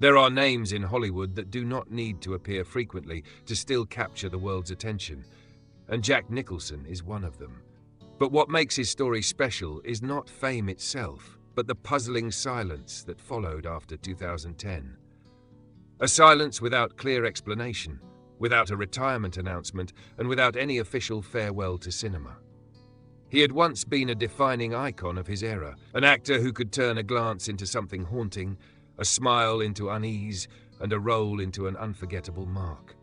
There are names in Hollywood that do not need to appear frequently to still capture the world's attention, and Jack Nicholson is one of them. But what makes his story special is not fame itself, but the puzzling silence that followed after 2010. A silence without clear explanation, without a retirement announcement, and without any official farewell to cinema. He had once been a defining icon of his era, an actor who could turn a glance into something haunting, a smile into unease, and a role into an unforgettable mark.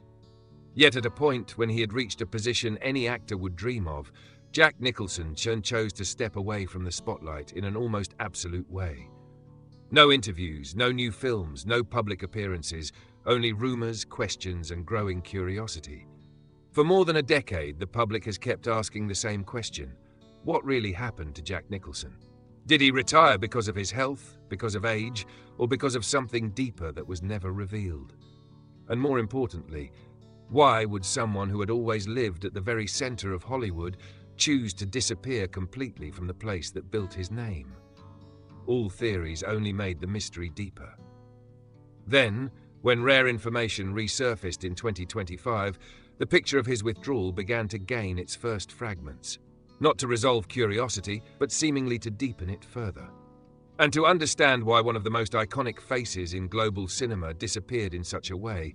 Yet at a point when he had reached a position any actor would dream of, Jack Nicholson chose to step away from the spotlight in an almost absolute way. No interviews, no new films, no public appearances, only rumors, questions, and growing curiosity. For more than a decade, the public has kept asking the same question: what really happened to Jack Nicholson? Did he retire because of his health, because of age, or because of something deeper that was never revealed? And more importantly, why would someone who had always lived at the very center of Hollywood choose to disappear completely from the place that built his name? All theories only made the mystery deeper. Then, when rare information resurfaced in 2025, the picture of his withdrawal began to gain its first fragments. Not to resolve curiosity, but seemingly to deepen it further. And to understand why one of the most iconic faces in global cinema disappeared in such a way,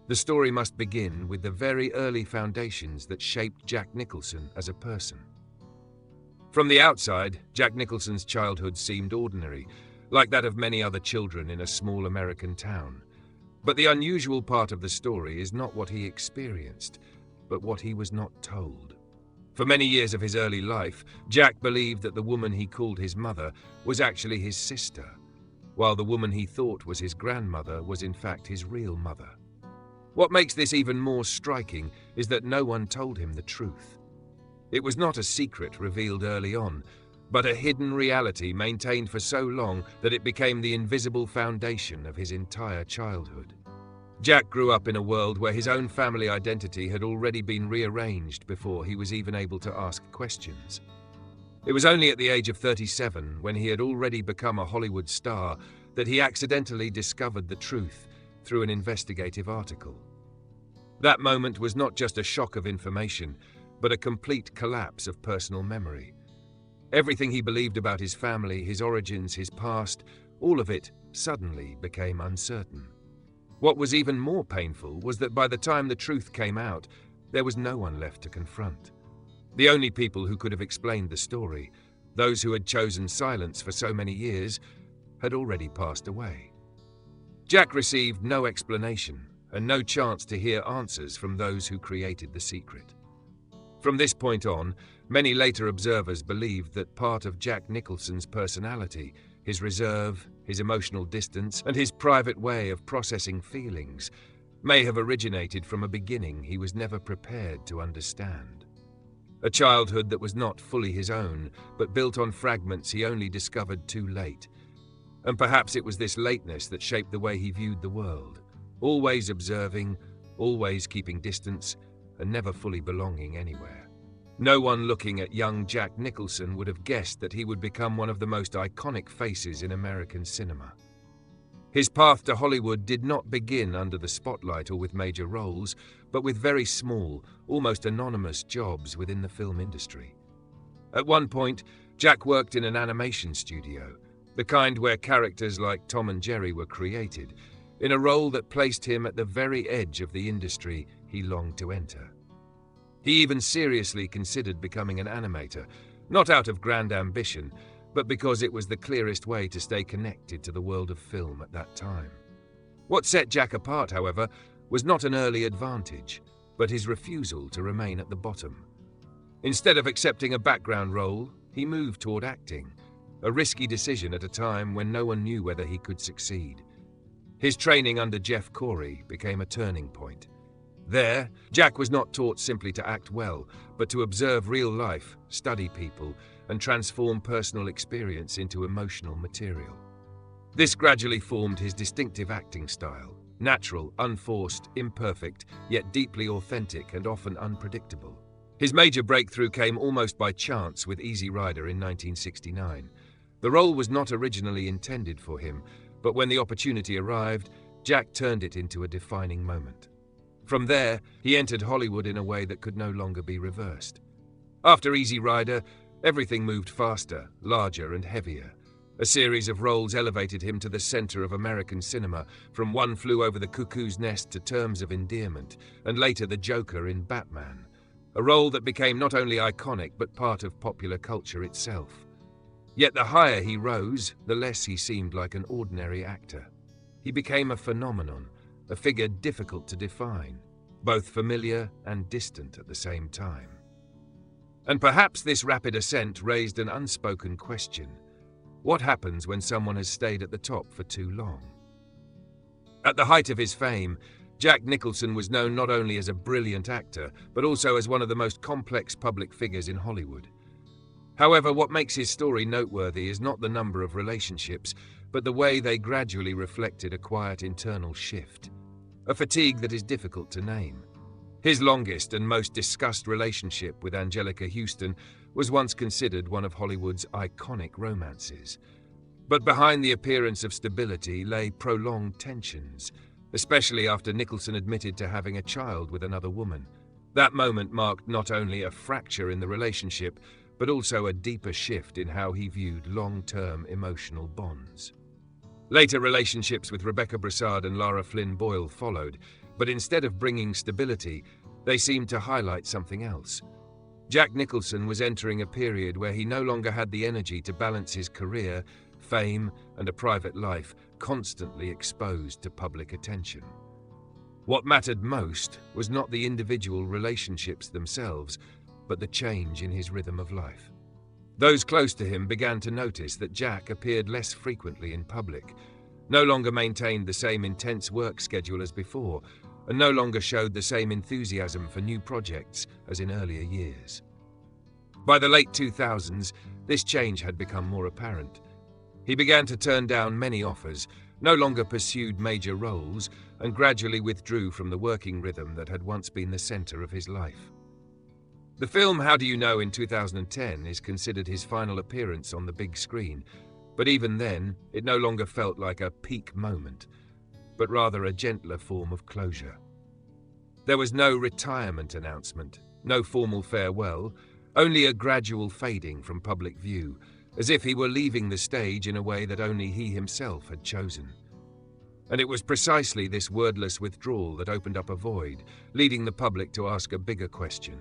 the story must begin with the very early foundations that shaped Jack Nicholson as a person. From the outside, Jack Nicholson's childhood seemed ordinary, like that of many other children in a small American town. But the unusual part of the story is not what he experienced, but what he was not told. For many years of his early life, Jack believed that the woman he called his mother was actually his sister, while the woman he thought was his grandmother was in fact his real mother. What makes this even more striking is that no one told him the truth. It was not a secret revealed early on, but a hidden reality maintained for so long that it became the invisible foundation of his entire childhood. Jack grew up in a world where his own family identity had already been rearranged before he was even able to ask questions. It was only at the age of 37, when he had already become a Hollywood star, that he accidentally discovered the truth through an investigative article. That moment was not just a shock of information, but a complete collapse of personal memory. Everything he believed about his family, his origins, his past, all of it suddenly became uncertain. What was even more painful was that by the time the truth came out, there was no one left to confront. The only people who could have explained the story, those who had chosen silence for so many years, had already passed away. Jack received no explanation and no chance to hear answers from those who created the secret. From this point on, many later observers believed that part of Jack Nicholson's personality, his reserve, his emotional distance, and his private way of processing feelings, may have originated from a beginning he was never prepared to understand. A childhood that was not fully his own, but built on fragments he only discovered too late. And perhaps it was this lateness that shaped the way he viewed the world, always observing, always keeping distance, and never fully belonging anywhere. No one looking at young Jack Nicholson would have guessed that he would become one of the most iconic faces in American cinema. His path to Hollywood did not begin under the spotlight or with major roles, but with very small, almost anonymous jobs within the film industry. At one point, Jack worked in an animation studio, the kind where characters like Tom and Jerry were created, in a role that placed him at the very edge of the industry he longed to enter. He even seriously considered becoming an animator, not out of grand ambition, but because it was the clearest way to stay connected to the world of film at that time. What set Jack apart, however, was not an early advantage, but his refusal to remain at the bottom. Instead of accepting a background role, he moved toward acting, a risky decision at a time when no one knew whether he could succeed. His training under Jeff Corey became a turning point. There, Jack was not taught simply to act well, but to observe real life, study people, and transform personal experience into emotional material. This gradually formed his distinctive acting style, natural, unforced, imperfect, yet deeply authentic and often unpredictable. His major breakthrough came almost by chance with Easy Rider in 1969. The role was not originally intended for him, But when the opportunity arrived, Jack turned it into a defining moment. From there, he entered Hollywood in a way that could no longer be reversed. After Easy Rider, everything moved faster, larger and heavier. A series of roles elevated him to the center of American cinema, from One Flew Over the Cuckoo's Nest to Terms of Endearment, and later the Joker in Batman. A role that became not only iconic but part of popular culture itself. Yet the higher he rose, the less he seemed like an ordinary actor. He became a phenomenon, a figure difficult to define, both familiar and distant at the same time. And perhaps this rapid ascent raised an unspoken question. What happens when someone has stayed at the top for too long? At the height of his fame, Jack Nicholson was known not only as a brilliant actor, but also as one of the most complex public figures in Hollywood. However, what makes his story noteworthy is not the number of relationships, but the way they gradually reflected a quiet internal shift. A fatigue that is difficult to name. His longest and most discussed relationship with Anjelica Huston was once considered one of Hollywood's iconic romances. But behind the appearance of stability lay prolonged tensions, especially after Nicholson admitted to having a child with another woman. That moment marked not only a fracture in the relationship, but also a deeper shift in how he viewed long-term emotional bonds. Later relationships with Rebecca Broussard and Lara Flynn Boyle followed, but instead of bringing stability, they seemed to highlight something else. Jack Nicholson was entering a period where he no longer had the energy to balance his career, fame, and a private life constantly exposed to public attention. What mattered most was not the individual relationships themselves, but the change in his rhythm of life. Those close to him began to notice that Jack appeared less frequently in public, no longer maintained the same intense work schedule as before, and no longer showed the same enthusiasm for new projects as in earlier years. By the late 2000s, this change had become more apparent. He began to turn down many offers, no longer pursued major roles, and gradually withdrew from the working rhythm that had once been the center of his life. The film How Do You Know in 2010 is considered his final appearance on the big screen, but even then, it no longer felt like a peak moment, but rather a gentler form of closure. There was no retirement announcement, no formal farewell, only a gradual fading from public view, as if he were leaving the stage in a way that only he himself had chosen. And it was precisely this wordless withdrawal that opened up a void, leading the public to ask a bigger question.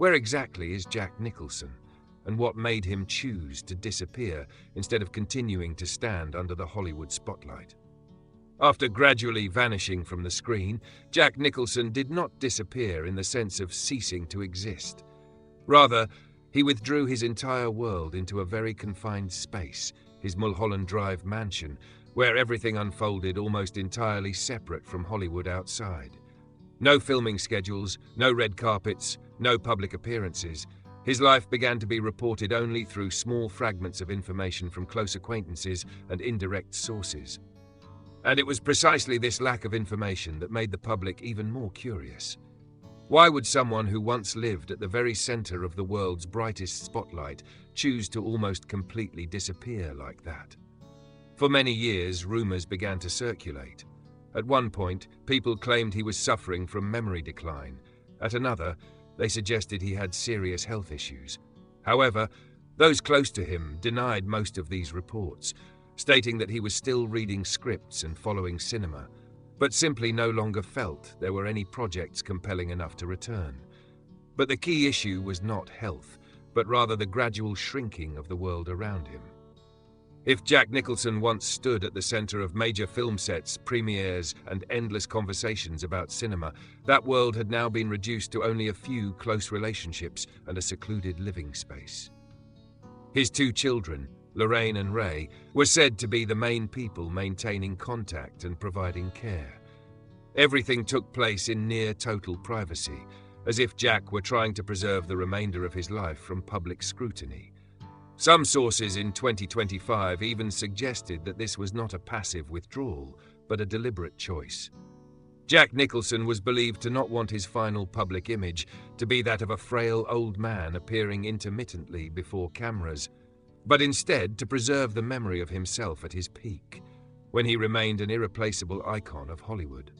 Where exactly is Jack Nicholson, and what made him choose to disappear instead of continuing to stand under the Hollywood spotlight? After gradually vanishing from the screen, Jack Nicholson did not disappear in the sense of ceasing to exist. Rather, he withdrew his entire world into a very confined space, his Mulholland Drive mansion, where everything unfolded almost entirely separate from Hollywood outside. No filming schedules, no red carpets, no public appearances. His life began to be reported only through small fragments of information from close acquaintances and indirect sources. And it was precisely this lack of information that made the public even more curious. Why would someone who once lived at the very center of the world's brightest spotlight choose to almost completely disappear like that? For many years, rumors began to circulate. At one point, people claimed he was suffering from memory decline. At another, they suggested he had serious health issues. However, those close to him denied most of these reports, stating that he was still reading scripts and following cinema, but simply no longer felt there were any projects compelling enough to return. But the key issue was not health, but rather the gradual shrinking of the world around him. If Jack Nicholson once stood at the center of major film sets, premieres, and endless conversations about cinema, that world had now been reduced to only a few close relationships and a secluded living space. His two children, Lorraine and Ray, were said to be the main people maintaining contact and providing care. Everything took place in near total privacy, as if Jack were trying to preserve the remainder of his life from public scrutiny. Some sources in 2025 even suggested that this was not a passive withdrawal, but a deliberate choice. Jack Nicholson was believed to not want his final public image to be that of a frail old man appearing intermittently before cameras, but instead to preserve the memory of himself at his peak. when he remained an irreplaceable icon of Hollywood.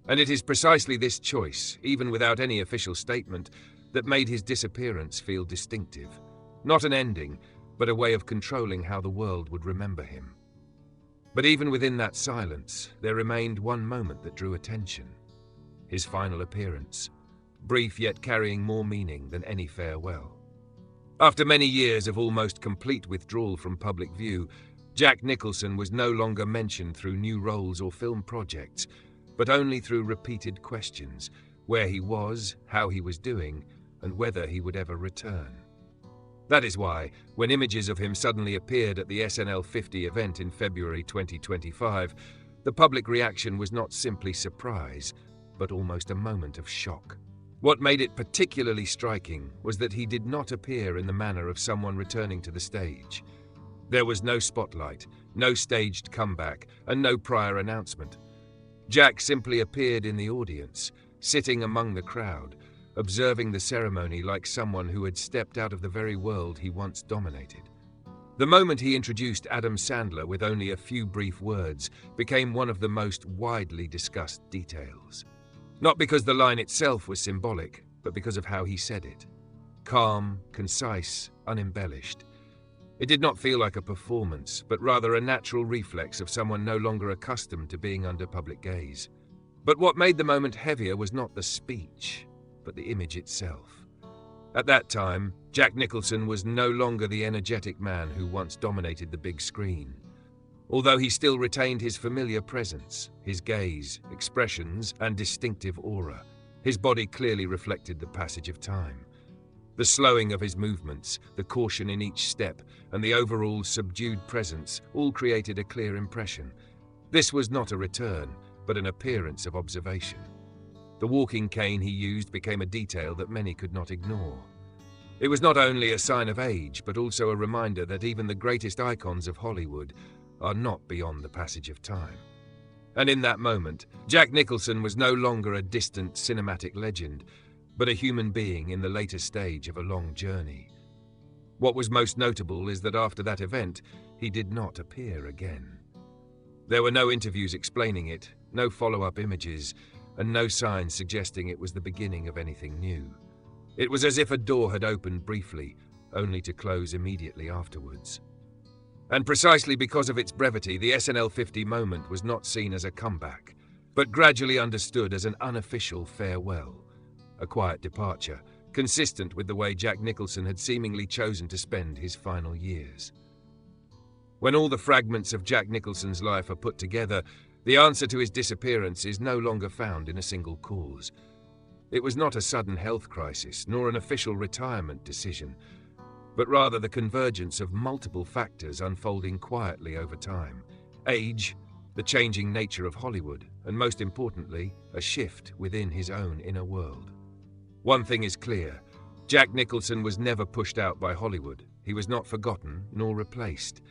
And it is precisely this choice, even without any official statement, that made his disappearance feel distinctive. Not an ending, but a way of controlling how the world would remember him. But even within that silence, there remained one moment that drew attention. His final appearance, brief yet carrying more meaning than any farewell. After many years of almost complete withdrawal from public view, Jack Nicholson was no longer mentioned through new roles or film projects, but only through repeated questions: where he was, how he was doing, and whether he would ever return. That is why, when images of him suddenly appeared at the SNL 50 event in February 2025, the public reaction was not simply surprise, but almost a moment of shock. What made it particularly striking was that he did not appear in the manner of someone returning to the stage. There was no spotlight, no staged comeback, and no prior announcement. Jack simply appeared in the audience, sitting among the crowd, observing the ceremony like someone who had stepped out of the very world he once dominated. The moment he introduced Adam Sandler with only a few brief words became one of the most widely discussed details. Not because the line itself was symbolic, but because of how he said it. Calm, concise, unembellished. It did not feel like a performance, but rather a natural reflex of someone no longer accustomed to being under public gaze. But what made the moment heavier was not the speech, but the image itself. At that time, Jack Nicholson was no longer the energetic man who once dominated the big screen. Although he still retained his familiar presence, his gaze, expressions, and distinctive aura, his body clearly reflected the passage of time. The slowing of his movements, the caution in each step, and the overall subdued presence all created a clear impression. This was not a return, but an appearance of observation. The walking cane he used became a detail that many could not ignore. It was not only a sign of age, but also a reminder that even the greatest icons of Hollywood are not beyond the passage of time. And in that moment, Jack Nicholson was no longer a distant cinematic legend, but a human being in the later stage of a long journey. What was most notable is that after that event, he did not appear again. There were no interviews explaining it, no follow-up images, and no signs suggesting it was the beginning of anything new. It was as if a door had opened briefly, only to close immediately afterwards. And precisely because of its brevity, the SNL 50 moment was not seen as a comeback, but gradually understood as an unofficial farewell, a quiet departure, consistent with the way Jack Nicholson had seemingly chosen to spend his final years. When all the fragments of Jack Nicholson's life are put together, the answer to his disappearance is no longer found in a single cause. It was not a sudden health crisis, nor an official retirement decision, but rather the convergence of multiple factors unfolding quietly over time. Age, the changing nature of Hollywood, and most importantly, a shift within his own inner world. One thing is clear: Jack Nicholson was never pushed out by Hollywood. He was not forgotten nor replaced.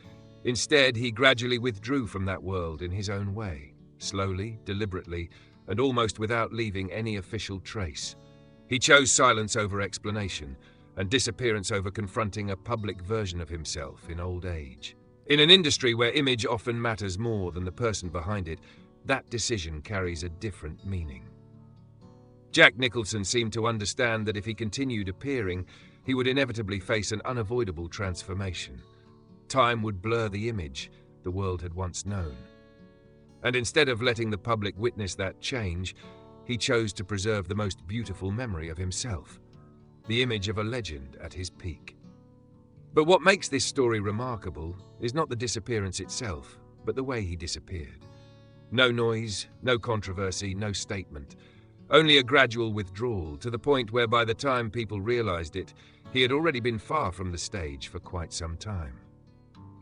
Instead, he gradually withdrew from that world in his own way, slowly, deliberately, and almost without leaving any official trace. He chose silence over explanation, and disappearance over confronting a public version of himself in old age. In an industry where image often matters more than the person behind it, that decision carries a different meaning. Jack Nicholson seemed to understand that if he continued appearing, he would inevitably face an unavoidable transformation. Time would blur the image the world had once known. And instead of letting the public witness that change, he chose to preserve the most beautiful memory of himself, the image of a legend at his peak. But what makes this story remarkable is not the disappearance itself, but the way he disappeared. No noise, no controversy, no statement. Only a gradual withdrawal, to the point where by the time people realized it, he had already been far from the stage for quite some time.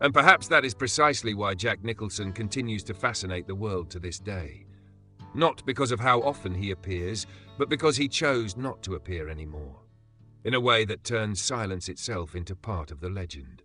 And perhaps that is precisely why Jack Nicholson continues to fascinate the world to this day. Not because of how often he appears, but because he chose not to appear anymore, in a way that turns silence itself into part of the legend.